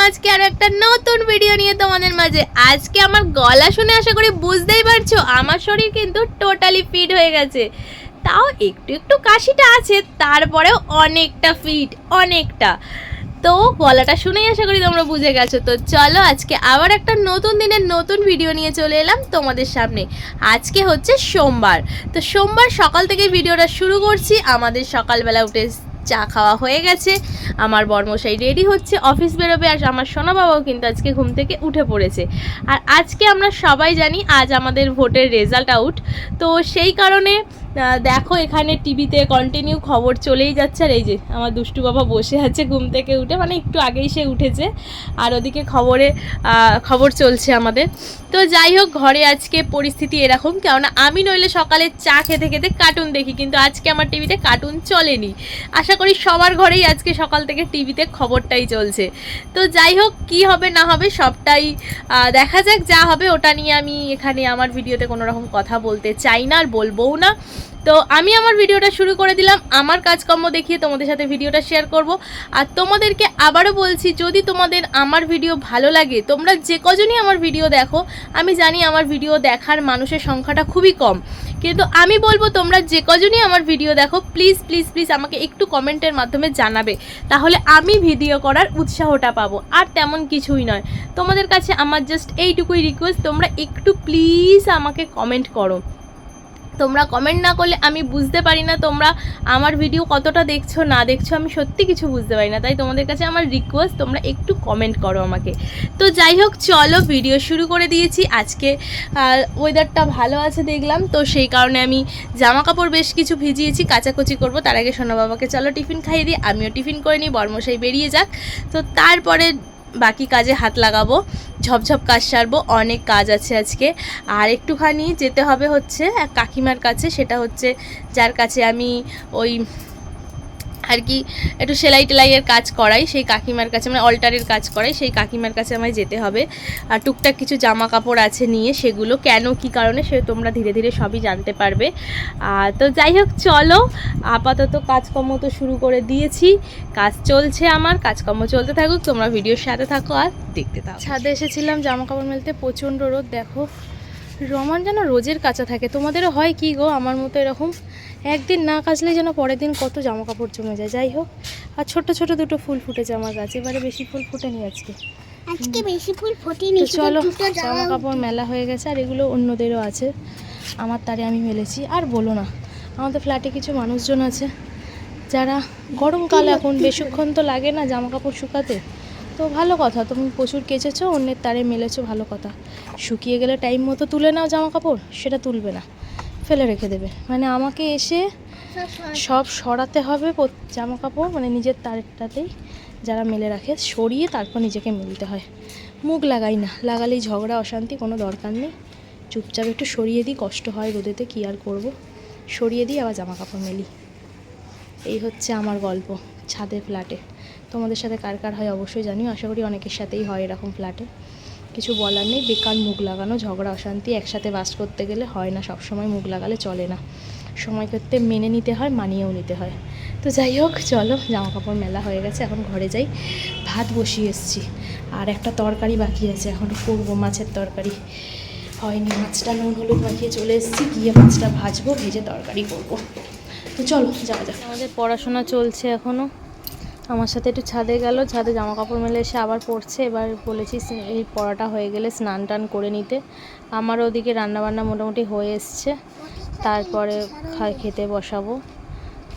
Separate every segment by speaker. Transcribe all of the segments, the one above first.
Speaker 1: আজকে আর একটা নতুন ভিডিও নিয়ে তোমাদের মাঝে। আজকে আমার গলা শুনে আশা করি বুঝতেই পারছো আমার শরীর কিন্তু টোটালি ফিট হয়ে গেছে। তাও একটু একটু কাশিটা আছে, তারপরেও অনেকটা ফিট, অনেকটা। তো গলাটা শুনেই আশা করি তোমরা বুঝে গেছো। তো চলো আজকে আবার একটা নতুন দিনের নতুন ভিডিও নিয়ে চলে এলাম তোমাদের সামনে। আজকে হচ্ছে সোমবার। তো সোমবার সকাল থেকেই ভিডিওটা শুরু করছি। আমাদের সকালবেলা উঠে চা খাওয়া হয়ে গেছে, আমার বরমশাই রেডি হচ্ছে, অফিস বেরোবে। আর আমার সোনা বাবাও কিন্তু আজকে ঘুম থেকে উঠে পড়েছে। আর আজকে আমরা সবাই জানি আজ আমাদের ভোটের রেজাল্ট আউট। তো সেই কারণে দেখো এখানে টিভিতে কন্টিনিউ খবর চলেই যাচ্ছে। আর এই যে আমার দুষ্টু বাবা বসে আছে ঘুম থেকে উঠে, মানে একটু আগেই সে উঠেছে। আর ওদিকে খবর চলছে আমাদের। তো যাই হোক, ঘরে আজকে পরিস্থিতি এরকম, কেননা আমি নইলে সকালে চা খেতে খেতে কার্টুন দেখি, কিন্তু আজকে আমার টিভিতে কার্টুন চলেনি। আশা করি সবার ঘরেই আজকে সকাল থেকে টিভিতে খবরটাই চলছে। তো যাই হোক, কি হবে না হবে সবটাই দেখা যাক, যা হবে ওটা নিয়ে আমি এখানে আমার ভিডিওতে কোনো রকম কথা বলতে চাই না, আর বলবোও না। তো আমি আমার ভিডিওটা শুরু করে দিলাম, আমার কাজকর্ম দেখিয়ে তোমাদের সাথে ভিডিওটা শেয়ার করব। আর তোমাদেরকে আবারও বলছি, যদি তোমাদের আমার ভিডিও ভালো লাগে, তোমরা যে কজনই আমার ভিডিও দেখো, আমি জানি আমার ভিডিও দেখার মানুষের সংখ্যাটা খুবই কম, কিন্তু আমি বলবো তোমরা যে কজনই আমার ভিডিও দেখো, প্লিজ প্লিজ প্লিজ আমাকে একটু কমেন্টের মাধ্যমে জানাবে, তাহলে আমি ভিডিও করার উৎসাহটা পাবো। আর তেমন কিছুই নয়, তোমাদের কাছে আমার জাস্ট এইটুকুই রিকোয়েস্ট, তোমরা একটু প্লিজ আমাকে কমেন্ট করো। তোমরা কমেন্ট না করলে আমি বুঝতে পারি না তোমরা আমার ভিডিও কতটা দেখছো না দেখছো, আমি সত্যি কিছু বুঝতে পারি না। তাই তোমাদের কাছে আমার রিকোয়েস্ট, তোমরা একটু কমেন্ট করো আমাকে। তো যাই হোক, চলো ভিডিও শুরু করে দিয়েছি। আজকে ওয়েদারটা ভালো আছে দেখলাম, তো সেই কারণে আমি জামা কাপড় বেশ কিছু ভিজিয়েছি, কাচাকুচি করব। তার আগে সোনা বাবাকে চলো টিফিন খাইয়ে দিই, আমিও টিফিন করে নিই, বরমশাই বেরিয়ে যাক। তো তারপরে বাকি কাজে হাত লাগাবো, ঝপঝপ কাজ সারবো, অনেক কাজ আছে আজকে। আর একটুখানি যেতে হবে হচ্ছে এক কাকিমার কাছে, সেটা হচ্ছে যার কাছে আমি ওই আর কি একটু সেলাই টেলাইয়ের কাজ করাই, সেই কাকিমার কাছে, মানে অল্টারের কাজ করাই, সেই কাকিমার কাছে আমায় যেতে হবে। আর টুকটাক কিছু জামা কাপড় আছে নিয়ে, সেগুলো কেন কী কারণে সে তোমরা ধীরে ধীরে সবই জানতে পারবে। তো যাই হোক, চলো আপাতত কাজকর্ম তো শুরু করে দিয়েছি, কাজ চলছে, আমার কাজকর্ম চলতে থাকুক, তোমরা ভিডিওর সাথে থাকো আর দেখতে থাকো। ছাদে এসেছিলাম জামা কাপড় মেলতে, প্রচণ্ড রোদ। দেখো রমান যেন রোজের কাচা থাকে। তোমাদেরও হয় কি গো আমার মতো এরকম? একদিন না কাচলে যেন পরের দিন কত জামা কাপড় জমে যায়। যাই হোক, আর ছোট ছোট দুটো ফুল ফুটেছে আমার গাছে, এবারে বেশি ফুল ফুটেনি আজকে বেশি ফুল ফোটেনি। চলো, জামা কাপড় মেলা হয়ে গেছে, আর এগুলো অন্যদেরও আছে, আমার তারে আমি মেলেছি। আর বলো না, আমাদের ফ্ল্যাটে কিছু মানুষজন আছে যারা গরমকাল, এখন বেশিক্ষণ তো লাগে না জামা কাপড় শুকাতে। তো ভালো কথা, তুমি প্রচুর কেচেছো, অন্যের তারে মেলেছো, ভালো কথা। শুকিয়ে গেলে টাইম মতো তুলে নাও জামা কাপড়, সেটা তুলবে না, ফেলে রেখে দেবে। মানে আমাকে এসে সব সরাতে হবে জামা কাপড়, মানে নিজের তারটাতেই যারা মেলে রাখে সরিয়ে তারপর নিজেকে মেলতে হয়। মুখ লাগাই না, লাগালেই ঝগড়া অশান্তি, কোনো দরকার নেই। চুপচাপ একটু সরিয়ে দিই, কষ্ট হয় রোদেতে, কী আর করবো, সরিয়ে দিই আবার জামা কাপড় মেলি। এই হচ্ছে আমার গল্প ছাদের ফ্ল্যাটে। তোমাদের সাথে কার কার হয় অবশ্যই জানিও, আশা করি অনেকের সাথেই হয় এরকম ফ্ল্যাটে। কিছু বলার নেই, বেকার মুখ লাগানো, ঝগড়া অশান্তি একসাথে বাস করতে গেলে হয় না, সব সময় মুখ লাগালে চলে না, সময় করতে মেনে নিতে হয়, মানিয়েও নিতে হয়। তো যাই হোক, চলো জামা কাপড় মেলা হয়ে গেছে, এখন ঘরে যাই। ভাত বসিয়ে এসেছি, আর একটা তরকারি বাকি আছে, এখন করবো মাছের তরকারি, হয়নি। মাছটা নুন হলুদ মাখিয়ে চলে এসেছি, গিয়ে মাছটা ভাজবো, ভেজে তরকারি করবো। তো চলো যাওয়া যাক। আমাদের পড়াশোনা চলছে এখনও, আমার সাথে একটু ছাদে গেল, ছাদে জামা কাপড় মেলে এসে আবার পড়ছে। এবার বলেছি এই পড়াটা হয়ে গেলে স্নান টান করে নিতে। আমার ওদিকে রান্নাবান্না মোটামুটি হয়ে এসছে, তারপরে খেতে বসাবো।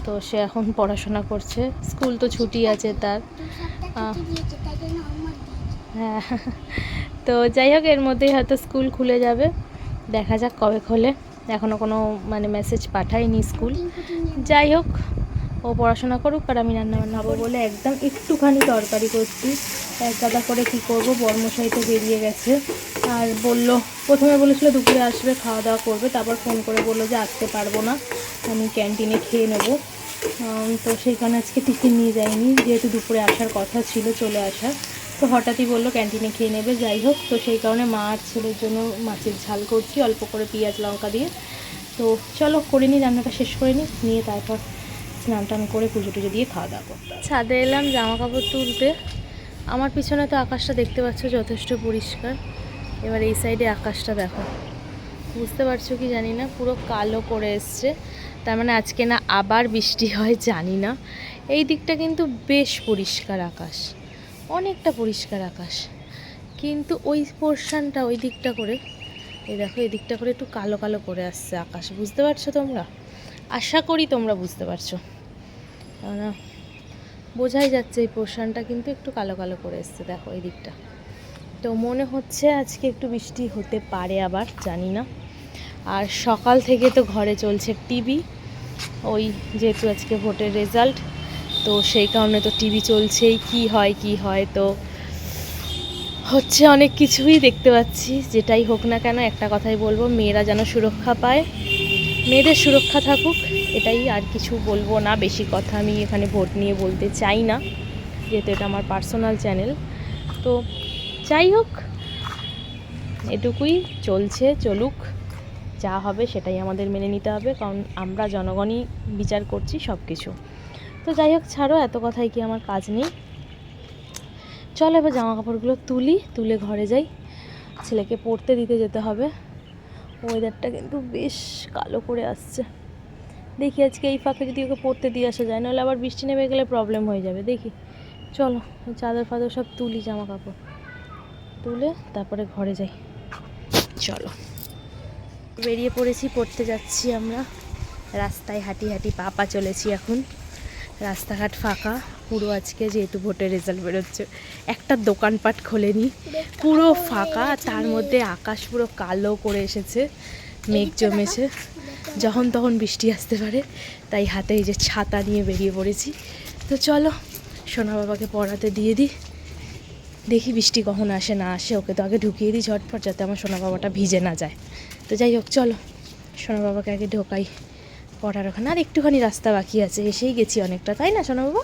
Speaker 1: তো সে এখন পড়াশোনা করছে, স্কুল তো ছুটি আছে তার। হ্যাঁ, তো যাই হোক, এর মধ্যেই হয়তো স্কুল খুলে যাবে, দেখা যাক কবে খোলে, এখনও কোনো মানে মেসেজ পাঠায়নি স্কুল। যাই হোক, ও পড়াশোনা করুক, আর আমি রান্নাবান্না হবো বলে একদম একটুখানি তরকারি করছি। এক গাদা করে কী করবো, বর্মশাই তো বেরিয়ে গেছে। আর প্রথমে বলেছিল দুপুরে আসবে, খাওয়া দাওয়া করবে, তারপর ফোন করে বললো যে আসতে পারবো না, আমি ক্যান্টিনে খেয়ে নেবো। তো সেইখানে আজকে টিফিন নিয়ে যাইনি, যেহেতু দুপুরে আসার কথা ছিল, চলে আসার, তো হঠাৎই বললো ক্যান্টিনে খেয়ে নেবে। যাই হোক, তো সেই কারণে মা আর ছেলের জন্য মাছের ঝাল করছি অল্প করে পেঁয়াজ লঙ্কা দিয়ে। তো চলো করে নিই, রান্নাটা শেষ করে নিয়ে তারপর স্নান টান করে পুজো টুজো দিয়ে খাওয়া দাওয়া করতে। ছাদে এলাম জামা কাপড় তুলতে, আমার পিছনে তো আকাশটা দেখতে পাচ্ছ যথেষ্ট পরিষ্কার। এবার এই সাইডে আকাশটা দেখো, বুঝতে পারছো কি জানি না, পুরো কালো করে এসছে। তার মানে আজকে না আবার বৃষ্টি হয় জানি না। এই দিকটা কিন্তু বেশ পরিষ্কার আকাশ, অনেকটা পরিষ্কার আকাশ, কিন্তু ওই পোর্শনটা ওই দিকটা করে, এই দেখো এই দিকটা করে একটু কালো কালো করে আসছে আকাশ। বুঝতে পারছো তোমরা? আশা করি তোমরা বুঝতে পারছো, কেননা বোঝাই যাচ্ছে এই পোর্শনটা কিন্তু একটু কালো কালো করে এসছে। দেখো এই দিকটা, তো মনে হচ্ছে আজকে একটু বৃষ্টি হতে পারে আবার, জানি না। আর সকাল থেকে তো ঘরে চলছে টিভি, ওই যেহেতু আজকে ভোটের রেজাল্ট, তো সেই কারণে তো টিভি চলছেই, কি হয় তো হচ্ছে অনেক কিছুই দেখতে পাচ্ছি। যেটাই হোক না কেন একটা কথাই বলবো, মেয়েরা যেন সুরক্ষা পায়, মেয়েদের সুরক্ষা থাকুক, এটাই, আর কিছু বলবো না। বেশি কথা আমি এখানে ভোট নিয়ে বলতে চাই না, যেহেতু এটা আমার পার্সোনাল চ্যানেল। তো যাই হোক, এটুকুই, চলছে চলুক, যা হবে সেটাই আমাদের মেনে নিতে হবে, কারণ আমরা জনগণই বিচার করছি সব কিছু। তো যাই হোক, ছাড়ো, এত কথাই কি আমার কাজ নেই। চলো এবার জামা কাপড়গুলো তুলে ঘরে যাই, ছেলেকে পড়তে দিতে যেতে হবে। ওয়েদারটা কিন্তু বেশ কালো করে আসছে, দেখি আজকে এই ফাঁকে যদি ওকে পড়তে দিয়ে আসা যায়, নাহলে আবার বৃষ্টি নেমে গেলে প্রবলেম হয়ে যাবে। দেখি, চলো চাদর ফাদর সব তুলি, জামা কাপড় তুলে তারপরে ঘরে যাই। চলো, বেরিয়ে পড়েছি, পড়তে যাচ্ছি আমরা। রাস্তায় হাঁটি হাঁটি পা চলেছি এখন। রাস্তাঘাট ফাঁকা পুরো আজকে, যেহেতু ভোটের রেজাল্ট বেরোচ্ছে। একটা দোকানপাট খোলেনি, পুরো ফাঁকা। তার মধ্যে আকাশ পুরো কালো করে এসেছে, মেঘ জমেছে, যখন তখন বৃষ্টি আসতে পারে। তাই হাতে এই যে ছাতা নিয়ে বেরিয়ে পড়েছি। তো চলো সোনা বাবাকে পড়াতে দিয়ে দিই, দেখি বৃষ্টি কখন আসে না আসে। ওকে তো আগে ঢুকিয়ে দিই ঝটপট, যাতে আমার সোনা বাবাটা ভিজে না যায়। তো যাই হোক, চলো সোনা বাবাকে আগে ঢোকাই পড়ার ওখানে। আর একটুখানি রাস্তা বাকি আছে, এসেই গেছি অনেকটা, তাই না সোনা বাবা?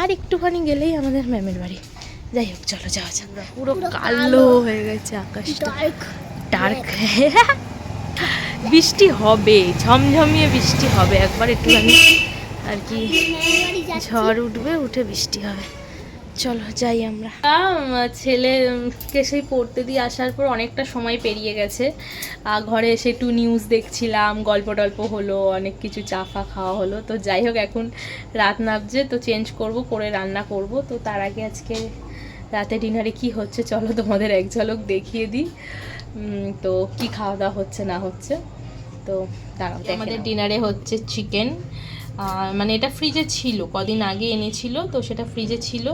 Speaker 1: আর একটুখানি গেলেই আমাদের ম্যামের বাড়ি। যাই হোক, চলো যাওয়া যাক। পুরো কালো হয়ে গেছে আকাশটা, ডার্ক। বৃষ্টি হবে, ঝমঝমিয়ে বৃষ্টি হবে একবার, একটুখানি আর কি ঝড় উঠবে, উঠে বৃষ্টি হবে। চলো যাই আমরা। ছেলেকে সেই পড়তে দিয়ে আসার পর অনেকটা সময় পেরিয়ে গেছে। ঘরে এসে একটু নিউজ দেখছিলাম, গল্প টল্প হলো, অনেক কিছু চা ফা খাওয়া হলো। তো যাই হোক, এখন রাত নামছে, তো চেঞ্জ করে রান্না করব। তো তার আগে আজকে রাতে ডিনারে কি হচ্ছে চলো তোমাদের এক ঝলক দেখিয়ে দিই। তো কি খাওয়া দাওয়া হচ্ছে না হচ্ছে, তো দাঁড়াও। আমাদের ডিনারে হচ্ছে চিকেন, মানে এটা ফ্রিজে ছিল, কদিন আগে এনেছিল, তো সেটা ফ্রিজে ছিল।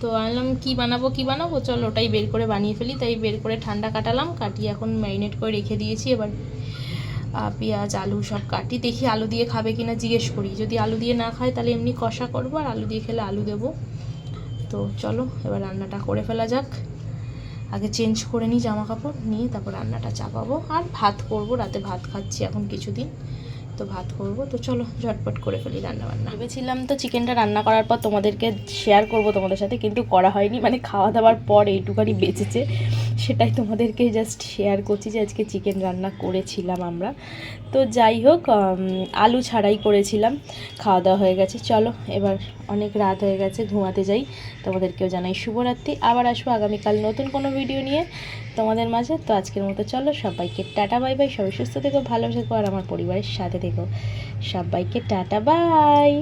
Speaker 1: তো আনলাম কি বানাবো, চলো ওটাই বের করে বানিয়ে ফেলি। তাই বের করে ঠান্ডা কাটিয়ে এখন ম্যারিনেট করে রেখে দিয়েছি। এবার পেঁয়াজ আলু সব কাটি, দেখি আলু দিয়ে খাবে কিনা জিজ্ঞেস করি। যদি আলু দিয়ে না খায় তাহলে এমনি কষা করবো, আর আলু দিয়ে খেলে আলু দেবো। তো চলো এবার রান্নাটা করে ফেলা যাক। আগে চেঞ্জ করে নিই জামা কাপড়, নিয়ে তারপর রান্নাটা চাপাবো। আর ভাত করব, রাতে ভাত খাচ্ছি এখন কিছুদিন, তো ভাত করব। তো চলো ঝটপট করে ফেলি রান্নাবান্না। ভেবেছিলাম তো চিকেনটা রান্না করার পর তোমাদেরকে শেয়ার করব তোমাদের সাথে, কিন্তু করা হয়নি। মানে খাওয়া দাওয়ার পর এইটুখানি বেঁচেছে, সেটাই তোমাদেরকে জাস্ট শেয়ার করছি যে আজকে চিকেন রান্না করেছিলাম আমরা। তো যাই হোক, আলু ছাড়াই করেছিলাম। খাওয়া দাওয়া হয়ে গেছে, চলো এবার অনেক রাত হয়ে গেছে, ঘুমাতে যাই। তোমাদেরকেও জানাই শুভরাত্রি। আবার আসবো আগামীকাল নতুন কোনো ভিডিও নিয়ে তোমাদের মাঝে। তো আজকের মতো চলো, সবাইকে টাটা বাই বাই। সবাই সুস্থ থেকো, ভালো থেকো, আর আমার পরিবারের সাথে থেকো। সবাইকে টাটা বাই।